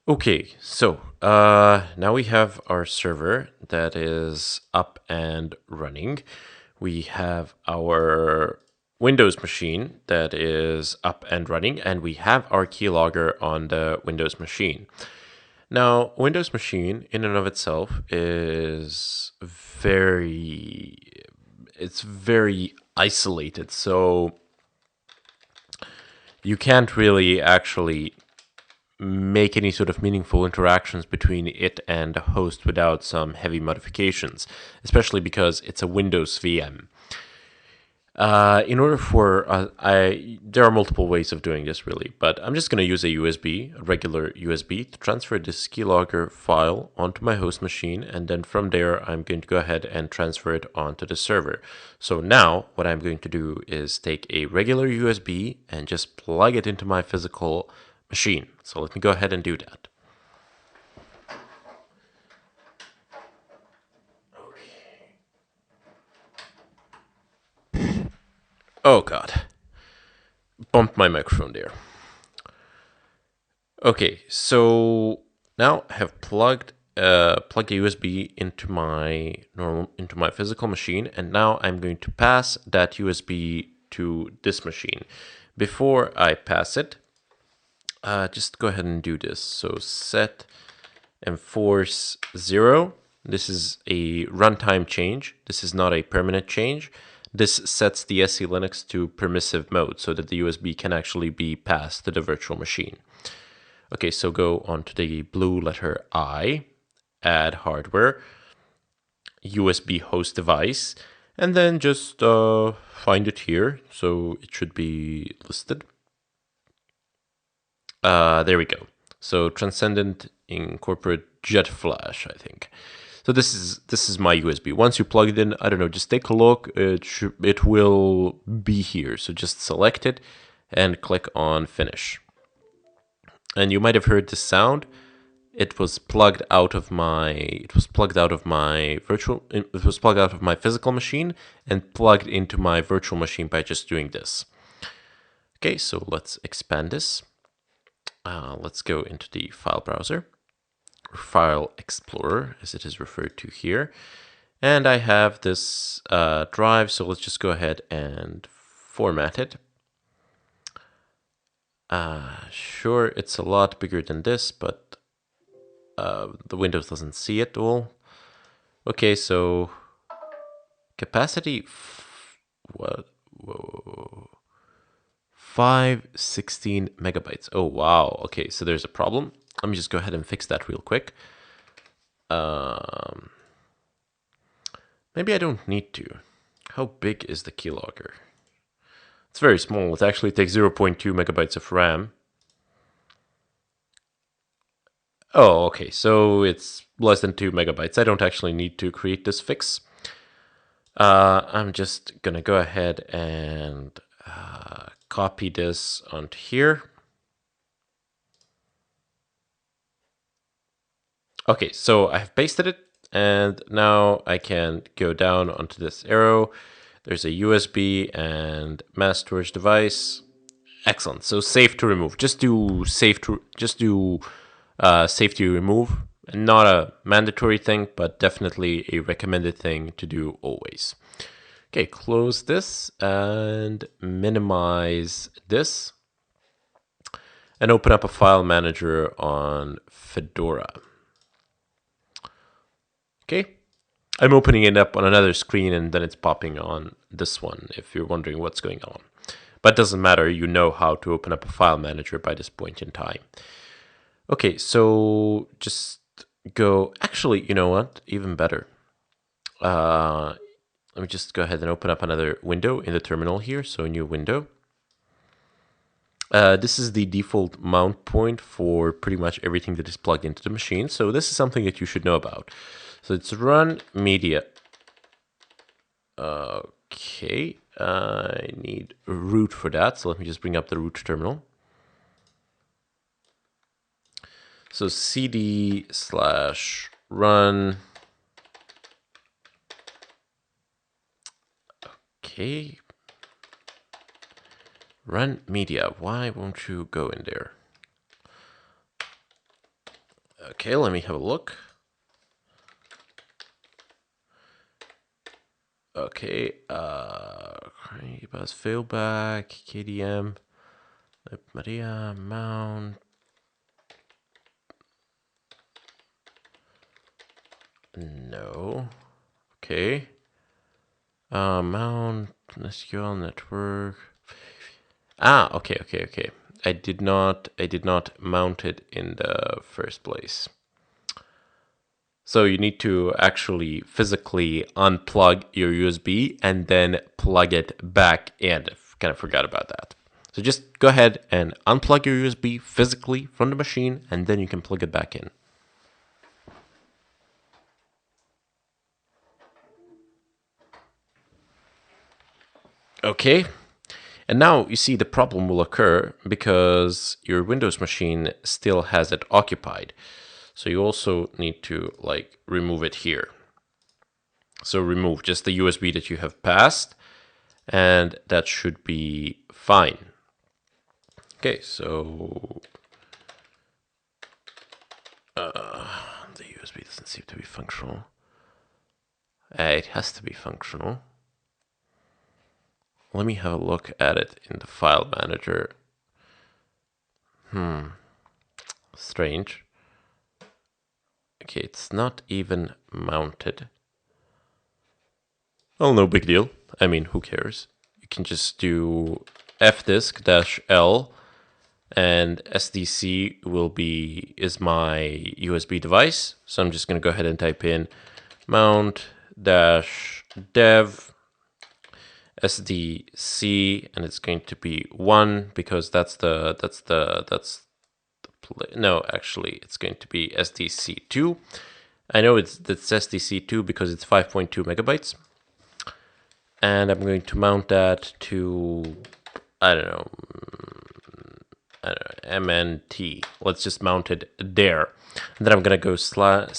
Okay, so now we have our server that is up and running. We have our Windows machine that is up and running, and we have our keylogger on the Windows machine. Now, Windows machine in and of itself is very isolated, so you can't really actually make any sort of meaningful interactions between it and the host without some heavy modifications, especially because it's a Windows VM. In order for there are multiple ways of doing this really, but I'm just going to use a regular USB, to transfer this keylogger file onto my host machine, and then from there I'm going to go ahead and transfer it onto the server. So now what I'm going to do is take a regular USB and just plug it into my physical machine. So let me go ahead and do that. Oh god, bumped my microphone there. Okay, so now I have plugged a USB into my physical machine, and now I'm going to pass that USB to this machine. Before I pass it, just go ahead and do this. So set enforce 0. This is a runtime change. This is not a permanent change. This sets the SE Linux to permissive mode so that the USB can actually be passed to the virtual machine. Okay, so go on to the blue letter I, add hardware, USB host device, and then just find it here. So it should be listed. There we go. So Transcendent Incorporate Jet Flash, I think. So this is my USB. Once you plug it in, I don't know, just take a look. It will be here. So just select it and click on Finish. And you might have heard the sound. It was plugged out of my physical machine and plugged into my virtual machine by just doing this. Okay, so let's expand this. Let's go into the file browser, or file explorer as it is referred to here. And I have this drive, so let's just go ahead and format it. Sure, it's a lot bigger than this, but the Windows doesn't see it all. Okay, so capacity, what? Whoa. 516 megabytes. Oh, wow. Okay, so there's a problem. Let me just go ahead and fix that real quick. Maybe I don't need to. How big is the keylogger? It's very small. It actually takes 0.2 megabytes of RAM. Oh, okay, so it's less than 2 megabytes. I don't actually need to create this fix. I'm just gonna go ahead and copy this onto here. Okay, so I've pasted it, and now I can go down onto this arrow. There's a USB and mass storage device. Excellent. So safe to remove. Just do safety remove. Not a mandatory thing, but definitely a recommended thing to do always. Okay, close this and minimize this, and open up a file manager on Fedora. Okay, I'm opening it up on another screen and then it's popping on this one if you're wondering what's going on. But it doesn't matter, you know how to open up a file manager by this point in time. Okay, so just go, actually, you know what, even better. Let me just go ahead and open up another window in the terminal here, so a new window. This is the default mount point for pretty much everything that is plugged into the machine, so this is something that you should know about. So it's run media. Okay, I need root for that, so let me just bring up the root terminal. So cd/run. Okay. Run media. Why won't you go in there? Okay, let me have a look. Okay, bus failback, KDM, Maria, mount. No. Okay. Mount SQL network. Okay. I did not mount it in the first place. So you need to actually physically unplug your USB and then plug it back in. Kind of forgot about that. So just go ahead and unplug your USB physically from the machine, and then you can plug it back in. Okay. And now you see the problem will occur because your Windows machine still has it occupied. So you also need to remove it here. So remove just the USB that you have passed, and that should be fine. Okay, so the USB doesn't seem to be functional. It has to be functional. Let me have a look at it in the file manager. Strange. Okay, it's not even mounted. Well, no big deal. I mean, who cares? You can just do fdisk-l, and SDC is my USB device. So I'm just going to go ahead and type in mount-dev SDC, and it's going to be 1 because no, actually it's going to be SDC2. I know that's SDC2 because it's 5.2 megabytes. And I'm going to mount that to, I don't know, MNT. Let's just mount it there. And then I'm going to go cd/MNT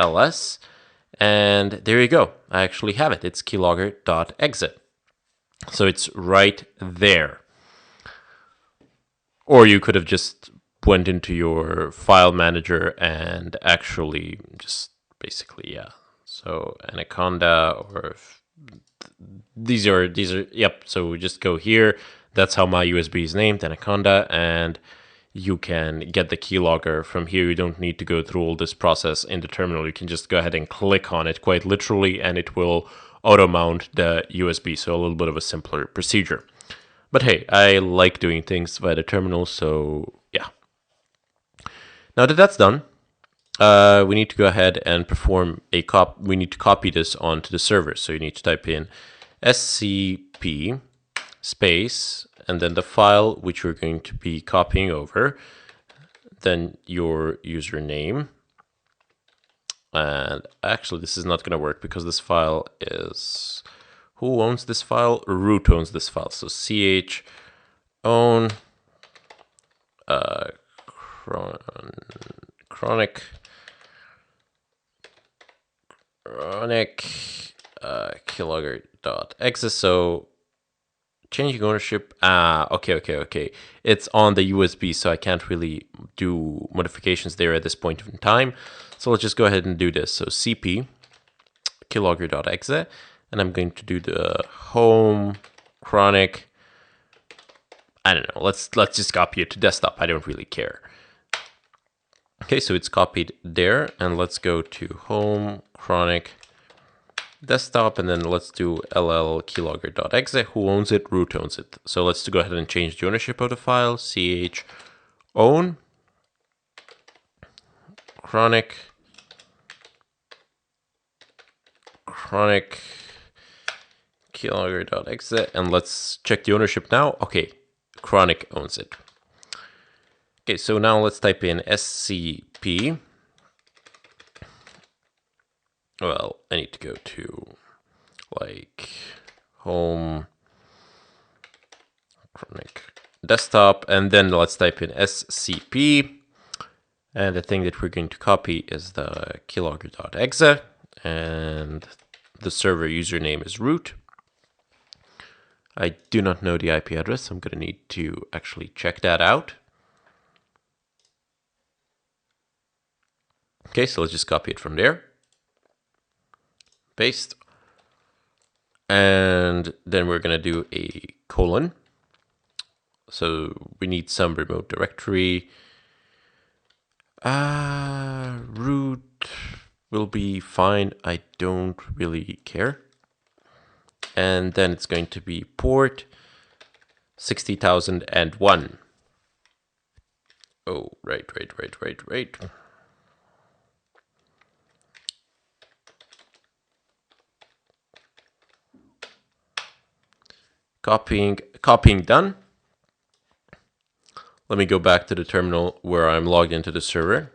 ls. And there you go. I actually have it. It's keylogger.exe. So it's right there. Or you could have just went into your file manager and actually just basically, yeah. So Anaconda, or these are, yep. So we just go here. That's how my USB is named, Anaconda, and you can get the keylogger from here. You don't need to go through all this process in the terminal. You can just go ahead and click on it quite literally, and it will auto mount the USB. So a little bit of a simpler procedure. But hey, I like doing things via the terminal, so yeah. Now that that's done, we need to go ahead and perform we need to copy this onto the server. So you need to type in scp space, and then the file which we're going to be copying over, then your username. And actually, this is not going to work because this file is... Who owns this file? Root owns this file. So ch own chronic keylogger.exe. So changing ownership. Okay. It's on the USB, so I can't really do modifications there at this point in time. So let's just go ahead and do this. So cp keylogger.exe, and I'm going to do the home chronic. I don't know. Let's just copy it to desktop. I don't really care. Okay, so it's copied there, and let's go to home chronic desktop, and then let's do ll keylogger.exe. Who owns it? Root owns it. So let's go ahead and change the ownership of the file. Ch own chronic keylogger.exe, and let's check the ownership now. Okay, chronic owns it. Okay, so now let's type in scp. Well, I need to go to home chronic desktop, and then let's type in scp. And the thing that we're going to copy is the keylogger.exe, and the server username is root. I do not know the IP address. I'm going to need to actually check that out. Okay, so let's just copy it from there. Paste. And then we're going to do a colon. So we need some remote directory. Root will be fine. I don't really care. And then it's going to be port 60,001. Oh, right. Copying done. Let me go back to the terminal where I'm logged into the server.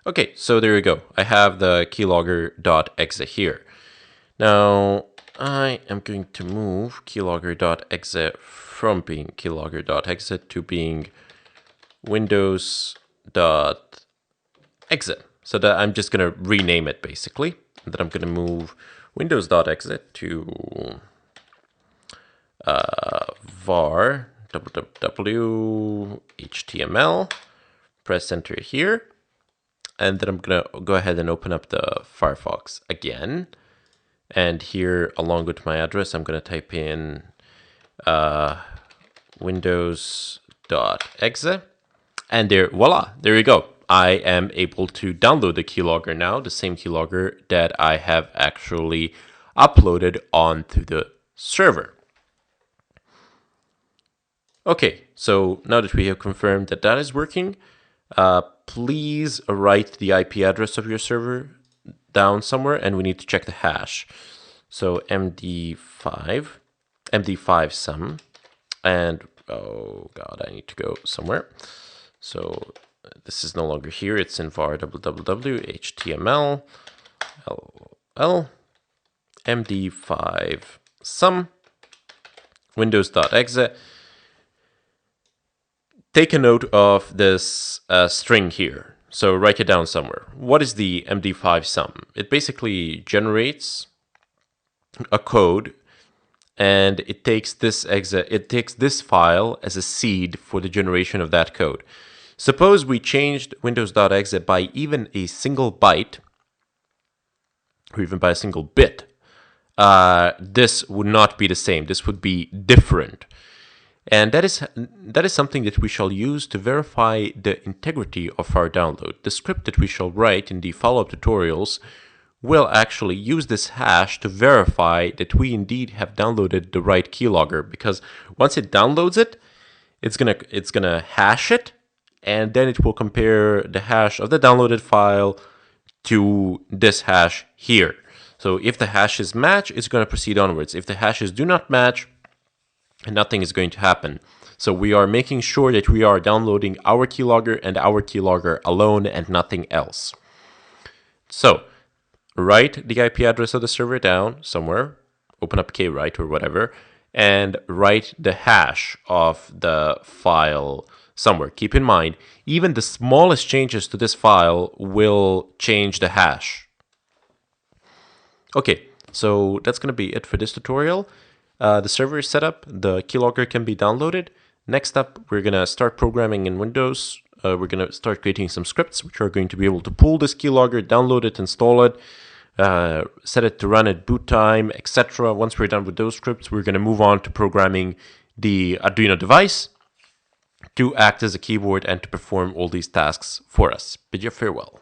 Okay, so there you go. I have the keylogger.exe here. Now, I am going to move keylogger.exe from being keylogger.exe to being windows.exe. So that I'm just going to rename it basically. And then I'm going to move windows.exe to var www html. Press enter here. And then I'm going to go ahead and open up the Firefox again. And here, along with my address, I'm going to type in windows.exe. And there, voila, there you go. I am able to download the keylogger now, the same keylogger that I have actually uploaded onto the server. Okay, so now that we have confirmed that that is working, please write the IP address of your server down somewhere, and we need to check the hash. So MD5 sum, and oh god, I need to go somewhere. So this is no longer here, it's in var www html ll MD5 sum windows.exe. Take a note of this string here. So write it down somewhere. What is the MD5 sum? It basically generates a code, and it takes this file as a seed for the generation of that code. Suppose we changed windows.exe by even a single byte, or even by a single bit. This would not be the same. This would be different. And that is something that we shall use to verify the integrity of our download. The script that we shall write in the follow-up tutorials will actually use this hash to verify that we indeed have downloaded the right keylogger, because once it downloads it, it's gonna hash it, and then it will compare the hash of the downloaded file to this hash here. So if the hashes match, it's going to proceed onwards. If the hashes do not match, nothing is going to happen. So we are making sure that we are downloading our keylogger and our keylogger alone and nothing else. So write the IP address of the server down somewhere, open up kwrite or whatever, and write the hash of the file somewhere. Keep in mind, even the smallest changes to this file will change the hash. Okay, so that's going to be it for this tutorial. The server is set up, the keylogger can be downloaded. Next up, we're going to start programming in Windows. We're going to start creating some scripts which are going to be able to pull this keylogger, download it, install it, set it to run at boot time, etc. Once we're done with those scripts, we're going to move on to programming the Arduino device to act as a keyboard and to perform all these tasks for us. Bid you farewell.